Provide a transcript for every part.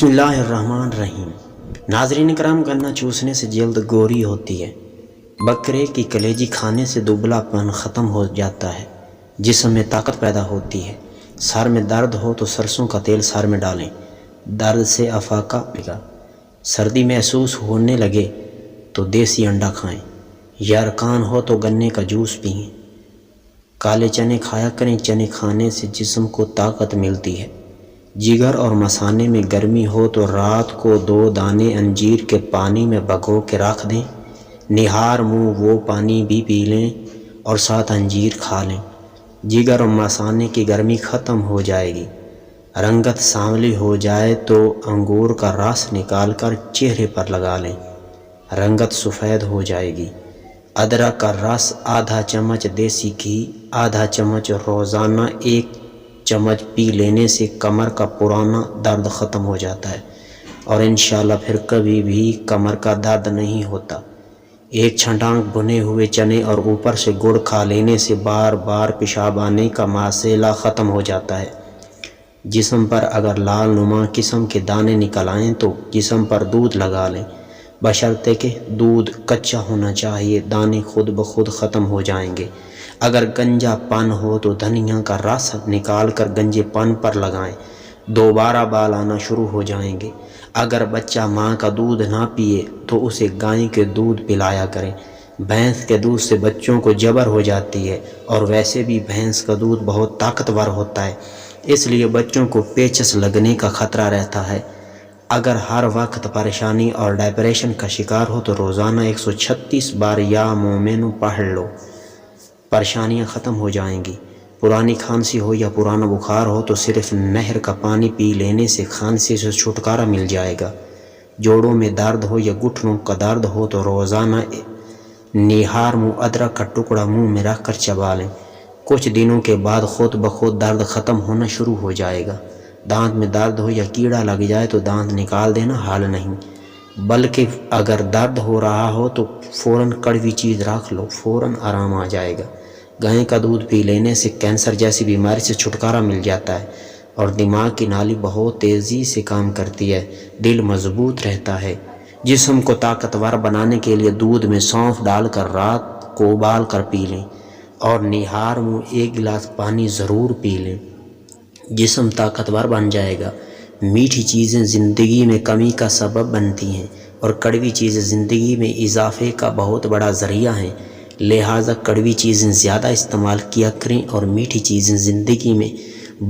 بسم اللہ الرحمن الرحیم۔ ناظرین کرام، گنا چوسنے سے جلد گوری ہوتی ہے، بکرے کی کلیجی کھانے سے دبلا پن ختم ہو جاتا ہے، جسم میں طاقت پیدا ہوتی ہے۔ سر میں درد ہو تو سرسوں کا تیل سر میں ڈالیں، درد سے افاقہ ملے گا۔ سردی محسوس ہونے لگے تو دیسی انڈا کھائیں، یرقان ہو تو گنے کا جوس پئیں۔ کالے چنے کھایا کریں، چنے کھانے سے جسم کو طاقت ملتی ہے۔ جگر اور مثانے میں گرمی ہو تو رات کو 2 دانے انجیر کے پانی میں بھگو کے رکھ دیں، نہار منہ وہ پانی بھی پی لیں اور ساتھ انجیر کھا لیں۔ جگر اور مثانے کی گرمی ختم ہو جائے گی۔ رنگت سانولی ہو جائے تو انگور کا رس نکال کر چہرے پر لگا لیں، رنگت سفید ہو جائے گی۔ ادرک کا رس آدھا چمچ، دیسی گھی آدھا چمچ روزانہ 1 چمچ پی لینے سے کمر کا پرانا درد ختم ہو جاتا ہے اور انشاءاللہ پھر کبھی بھی کمر کا درد نہیں ہوتا۔ 1 چھٹانک بھنے ہوئے چنے اور اوپر سے گڑ کھا لینے سے بار بار پیشاب آنے کا مسئلہ ختم ہو جاتا ہے۔ جسم پر اگر لال نما قسم کے دانے نکل آئیں تو جسم پر دودھ لگا لیں، بشرطے کہ دودھ کچا ہونا چاہیے، دانے خود بخود ختم ہو جائیں گے۔ اگر گنجا پن ہو تو دھنیا کا رس نکال کر گنجے پن پر لگائیں، دوبارہ بال آنا شروع ہو جائیں گے۔ اگر بچہ ماں کا دودھ نہ پیے تو اسے گائے کے دودھ پلایا کریں۔ بھینس کے دودھ سے بچوں کو جبر ہو جاتی ہے اور ویسے بھی بھینس کا دودھ بہت طاقتور ہوتا ہے، اس لیے بچوں کو پیچس لگنے کا خطرہ رہتا ہے۔ اگر ہر وقت پریشانی اور ڈپریشن کا شکار ہو تو روزانہ 136 بار یا مومنو پڑھ لو، پریشانیاں ختم ہو جائیں گی۔ پرانی کھانسی ہو یا پرانا بخار ہو تو صرف نہر کا پانی پی لینے سے کھانسی سے چھٹکارا مل جائے گا۔ جوڑوں میں درد ہو یا گھٹنوں کا درد ہو تو روزانہ نہار منہ ادرک کا ٹکڑا منہ میں رکھ کر چبا لیں، کچھ دنوں کے بعد خود بخود درد ختم ہونا شروع ہو جائے گا۔ دانت میں درد ہو یا کیڑا لگ جائے تو دانت نکال دینا حل نہیں، بلکہ اگر درد ہو رہا ہو تو فوراً کڑوی چیز رکھ لو، فوراً آرام آ جائے گا۔ گائے کا دودھ پی لینے سے کینسر جیسی بیماری سے چھٹکارا مل جاتا ہے اور دماغ کی نالی بہت تیزی سے کام کرتی ہے، دل مضبوط رہتا ہے۔ جسم کو طاقتور بنانے کے لیے دودھ میں سونف ڈال کر رات کو ابال کر پی لیں اور نہار منہ 1 گلاس پانی ضرور پی لیں، جسم طاقتور بن جائے گا۔ میٹھی چیزیں زندگی میں کمی کا سبب بنتی ہیں اور کڑوی چیزیں زندگی میں اضافے کا بہت بڑا ذریعہ ہیں، لہٰذا کڑوی چیزیں زیادہ استعمال کیا کریں اور میٹھی چیزیں زندگی میں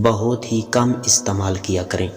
بہت ہی کم استعمال کیا کریں۔